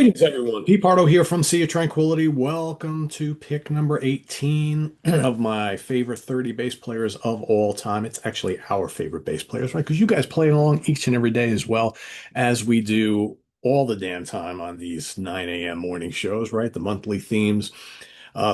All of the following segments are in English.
Greetings, everyone. Pete Pardo here from Sea of Tranquility. Welcome to pick number 18 of my favorite 30 bass players of all time. It's actually our favorite bass players, right? Because you guys play along each and every day as well as we do all the damn time on these 9 a.m. morning shows, right? The monthly themes.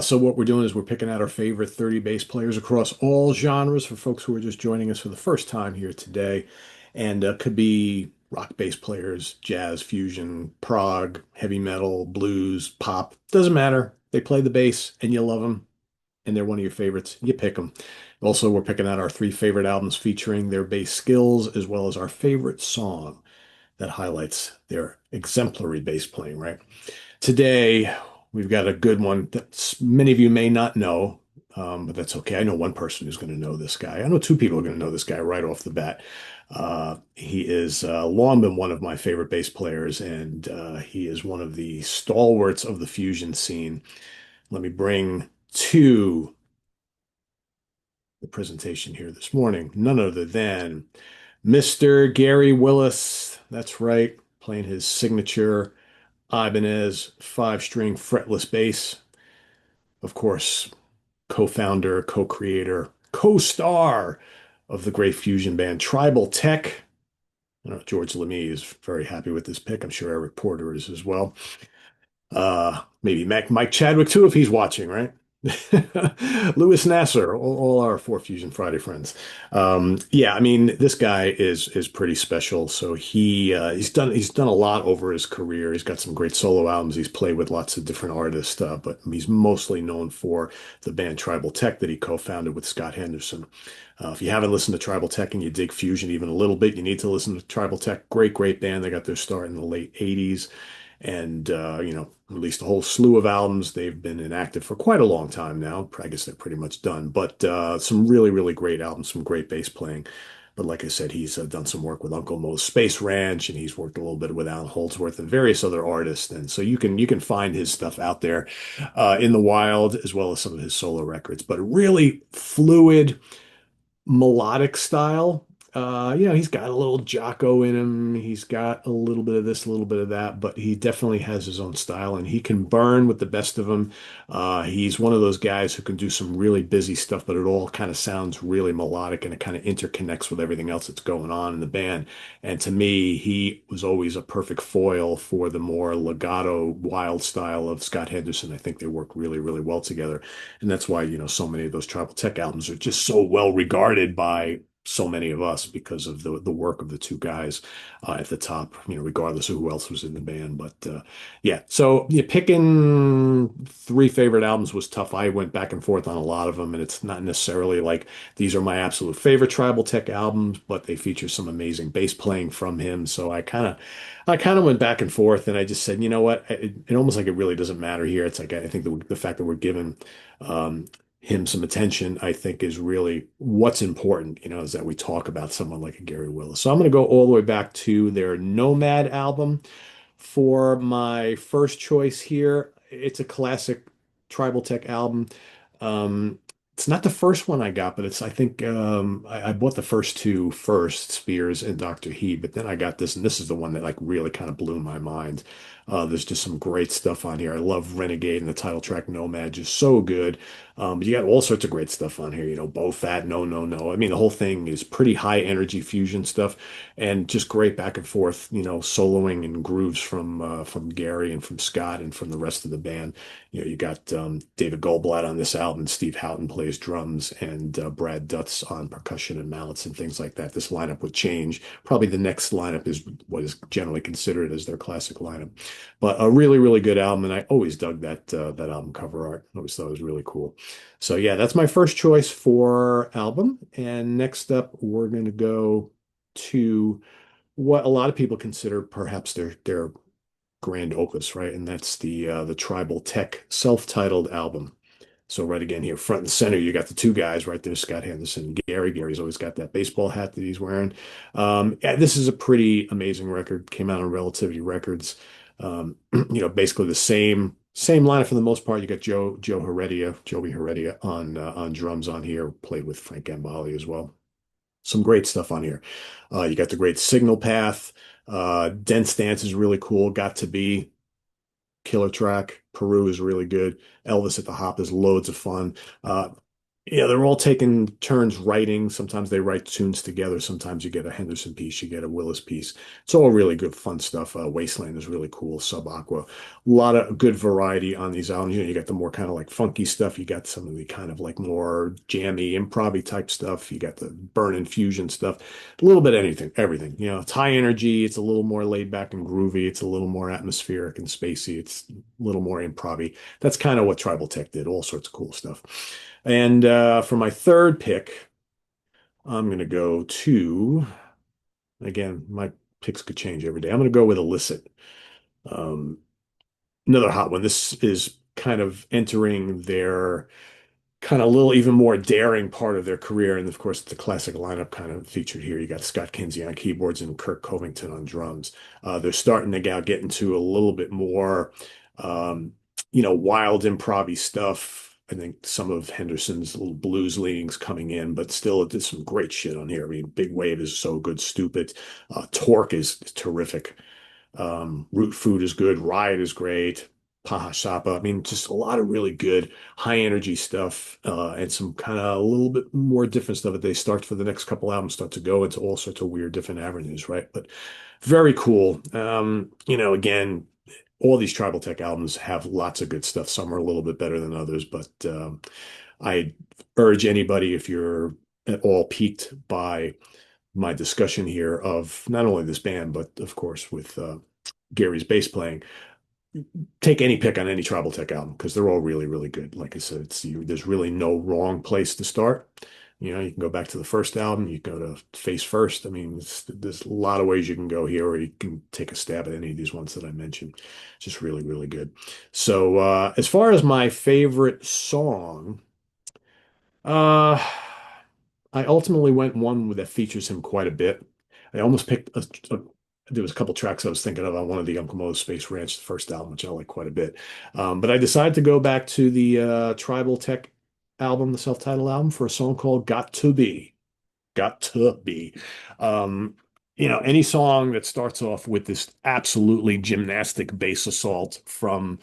So what we're doing is we're picking out our favorite 30 bass players across all genres for folks who are just joining us for the first time here today. And could be rock bass players, jazz, fusion, prog, heavy metal, blues, pop. Doesn't matter. They play the bass and you love them and they're one of your favorites. You pick them. Also, we're picking out our three favorite albums featuring their bass skills as well as our favorite song that highlights their exemplary bass playing, right? Today, we've got a good one that many of you may not know, but that's okay. I know one person who's going to know this guy. I know two people are going to know this guy right off the bat. He is long been one of my favorite bass players, and he is one of the stalwarts of the fusion scene. Let me bring to the presentation here this morning none other than Mr. Gary Willis. That's right, playing his signature Ibanez five-string fretless bass. Of course, co-founder, co-creator, co-star of the great fusion band Tribal Tech. I know George Lemay is very happy with this pick. I'm sure Eric Porter is as well. Maybe Mike Chadwick too, if he's watching, right? Louis Nasser, all our Four Fusion Friday friends. Yeah, I mean, this guy is pretty special. So he's done a lot over his career. He's got some great solo albums. He's played with lots of different artists, but he's mostly known for the band Tribal Tech that he co-founded with Scott Henderson. If you haven't listened to Tribal Tech and you dig fusion even a little bit, you need to listen to Tribal Tech. Great, great band. They got their start in the late 80s and released a whole slew of albums. They've been inactive for quite a long time now. I guess they're pretty much done, but some really, really great albums, some great bass playing. But like I said, he's done some work with Uncle Mo's Space Ranch, and he's worked a little bit with Alan Holdsworth and various other artists. And so you can find his stuff out there in the wild, as well as some of his solo records. But really fluid melodic style. He's got a little Jocko in him. He's got a little bit of this, a little bit of that, but he definitely has his own style and he can burn with the best of them. He's one of those guys who can do some really busy stuff, but it all kind of sounds really melodic and it kind of interconnects with everything else that's going on in the band. And to me, he was always a perfect foil for the more legato, wild style of Scott Henderson. I think they work really, really well together. And that's why, so many of those Tribal Tech albums are just so well regarded by so many of us because of the work of the two guys at the top, regardless of who else was in the band. But yeah, so picking three favorite albums was tough. I went back and forth on a lot of them, and it's not necessarily like these are my absolute favorite Tribal Tech albums, but they feature some amazing bass playing from him. So I kind of went back and forth, and I just said, you know what? It almost like it really doesn't matter here. It's like I think the fact that we're given um, him some attention, I think, is really what's important. Is that we talk about someone like a Gary Willis. So I'm going to go all the way back to their Nomad album for my first choice here. It's a classic Tribal Tech album. Um, it's not the first one I got, but I think I bought the first two first, Spears and Dr. He, but then I got this, and this is the one that like really kind of blew my mind. There's just some great stuff on here. I love Renegade and the title track Nomad, just so good. But you got all sorts of great stuff on here, Bo Fat, No, No, No. I mean, the whole thing is pretty high energy fusion stuff and just great back and forth, soloing and grooves from Gary and from Scott and from the rest of the band. You got David Goldblatt on this album, Steve Houghton plays drums, and Brad Dutz on percussion and mallets and things like that. This lineup would change. Probably the next lineup is what is generally considered as their classic lineup. But a really, really good album, and I always dug that album cover art. I always thought it was really cool. So yeah, that's my first choice for album. And next up, we're going to go to what a lot of people consider perhaps their grand opus, right? And that's the Tribal Tech self-titled album. So right again here, front and center, you got the two guys right there, Scott Henderson and Gary. Gary's always got that baseball hat that he's wearing. Yeah, this is a pretty amazing record. Came out on Relativity Records. Basically the same lineup for the most part. You got Joey Heredia on drums on here. Played with Frank Gambale as well. Some great stuff on here. You got the great Signal Path. Dense Dance is really cool. Got to Be. killer track. Peru is really good. Elvis at the Hop is loads of fun. Uh, yeah, they're all taking turns writing. Sometimes they write tunes together. Sometimes you get a Henderson piece, you get a Willis piece. It's all really good, fun stuff. Wasteland is really cool. Sub Aqua, a lot of good variety on these albums. You got the more kind of like funky stuff. You got some of the kind of like more jammy, improv type stuff. You got the burn and fusion stuff. A little bit of anything, everything. It's high energy. It's a little more laid back and groovy. It's a little more atmospheric and spacey. It's a little more improv-y. That's kind of what Tribal Tech did. All sorts of cool stuff. And for my third pick, I'm going to go to, again, my picks could change every day. I'm going to go with Illicit. Um, Another hot one. This is kind of entering their kind of little even more daring part of their career. And of course, the classic lineup kind of featured here. You got Scott Kinsey on keyboards and Kirk Covington on drums. They're starting to get into a little bit more, um, wild improv stuff. I think some of Henderson's little blues leanings coming in, but still, it did some great shit on here. I mean, Big Wave is so good, Stupid. Torque is terrific. Root Food is good. Riot is great. Paha Sapa. I mean, just a lot of really good high energy stuff, and some kind of a little bit more different stuff that they start for the next couple albums start to go into all sorts of weird different avenues, right? But very cool. Again, all these Tribal Tech albums have lots of good stuff. Some are a little bit better than others, but I urge anybody, if you're at all piqued by my discussion here of not only this band, but of course with Gary's bass playing, take any pick on any Tribal Tech album because they're all really, really good. Like I said, there's really no wrong place to start. You can go back to the first album, you go to Face First. I mean, there's a lot of ways you can go here, or you can take a stab at any of these ones that I mentioned. Just really, really good. So, as far as my favorite song, uh, I ultimately went one that features him quite a bit. I almost picked there was a couple tracks I was thinking of on one of the Uncle Mo's Space Ranch, the first album, which I like quite a bit. But I decided to go back to the Tribal Tech album, the self-titled album, for a song called Got to Be. Got to Be. Um, any song that starts off with this absolutely gymnastic bass assault from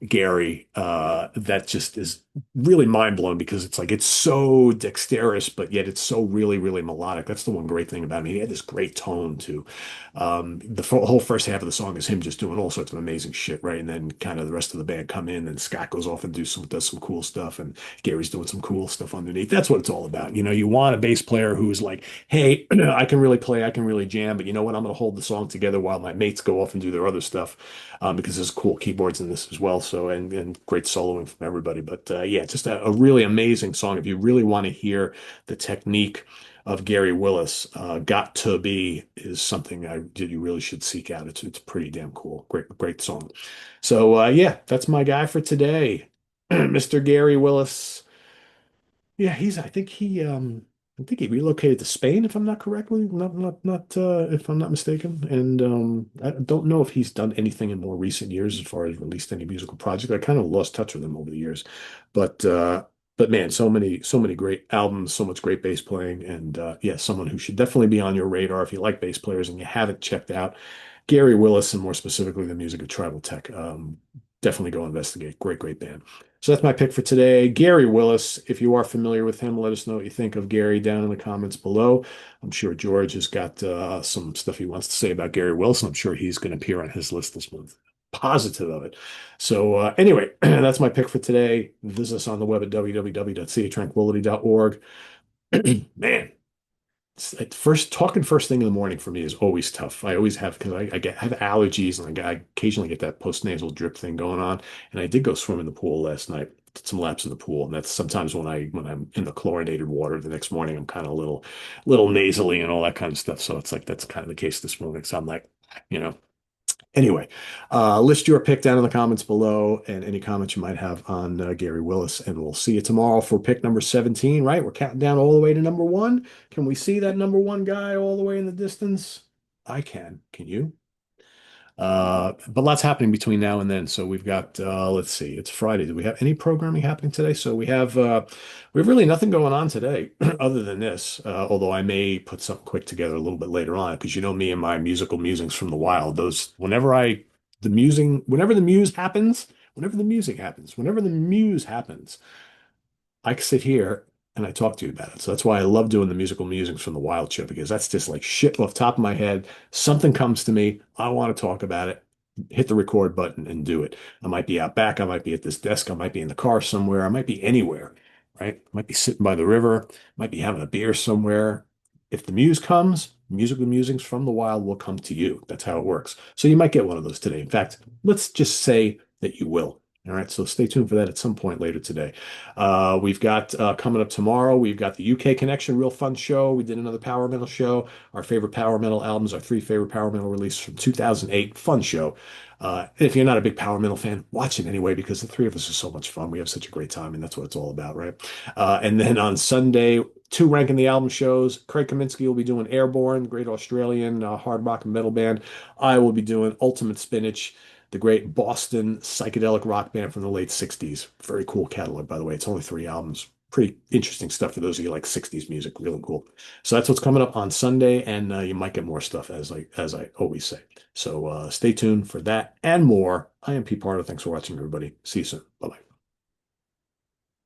Gary, that just is really mind blowing because it's so dexterous, but yet it's so really, really melodic. That's the one great thing about him. He had this great tone too. The whole first half of the song is him just doing all sorts of amazing shit, right? And then kind of the rest of the band come in, and Scott goes off and does some cool stuff, and Gary's doing some cool stuff underneath. That's what it's all about. You want a bass player who's like, hey, I can really play, I can really jam, but you know what? I'm going to hold the song together while my mates go off and do their other stuff, because there's cool keyboards in this as well. So and great soloing from everybody. But yeah, just a really amazing song. If you really want to hear the technique of Gary Willis, Got to Be is something you really should seek out. It's pretty damn cool. Great song. So yeah, that's my guy for today, Mr. Gary Willis. Yeah, I think he relocated to Spain, if I'm not correctly, not if I'm not mistaken. And I don't know if he's done anything in more recent years as far as released any musical project. I kind of lost touch with him over the years, but man, so many great albums, so much great bass playing, and yeah, someone who should definitely be on your radar if you like bass players and you haven't checked out Gary Willis and more specifically the music of Tribal Tech. Definitely go investigate. Great band. So that's my pick for today. Gary Willis. If you are familiar with him, let us know what you think of Gary down in the comments below. I'm sure George has got some stuff he wants to say about Gary Willis. I'm sure he's going to appear on his list this month. Positive of it. So anyway, that's my pick for today. Visit us on the web at www.seatranquility.org. Man, at first thing in the morning for me is always tough. I always have because have allergies and I occasionally get that postnasal drip thing going on. And I did go swim in the pool last night, did some laps in the pool, and that's sometimes when I'm in the chlorinated water the next morning, I'm kind of a little nasally and all that kind of stuff. So it's like that's kind of the case this morning. So I'm like, you know. Anyway, list your pick down in the comments below and any comments you might have on Gary Willis. And we'll see you tomorrow for pick number 17, right? We're counting down all the way to number one. Can we see that number one guy all the way in the distance? I can. Can you? But lots happening between now and then. So we've got, let's see, it's Friday. Do we have any programming happening today? So we have really nothing going on today other than this, although I may put something quick together a little bit later on because you know me and my musical musings from the wild, those, whenever I the musing, whenever the muse happens, whenever the music happens, whenever the muse happens, I can sit here and I talk to you about it. So that's why I love doing the musical musings from the Wild Show because that's just like shit off the top of my head. Something comes to me, I want to talk about it. Hit the record button and do it. I might be out back, I might be at this desk, I might be in the car somewhere, I might be anywhere, right? I might be sitting by the river, might be having a beer somewhere. If the muse comes, musical musings from the wild will come to you. That's how it works. So you might get one of those today. In fact, let's just say that you will. All right, so stay tuned for that at some point later today. We've got coming up tomorrow, we've got the UK Connection, real fun show. We did another power metal show. Our favorite power metal albums, our three favorite power metal releases from 2008. Fun show. If you're not a big power metal fan, watch it anyway because the three of us are so much fun. We have such a great time, and that's what it's all about, right? And then on Sunday, two ranking the album shows. Craig Kaminsky will be doing Airborne, great Australian hard rock and metal band. I will be doing Ultimate Spinach, the great Boston psychedelic rock band from the late 60s. Very cool catalog, by the way. It's only three albums. Pretty interesting stuff for those of you like 60s music. Really cool. So that's what's coming up on Sunday, and you might get more stuff as I always say. So stay tuned for that and more. I am Pete Pardo. Thanks for watching, everybody. See you soon. Bye bye.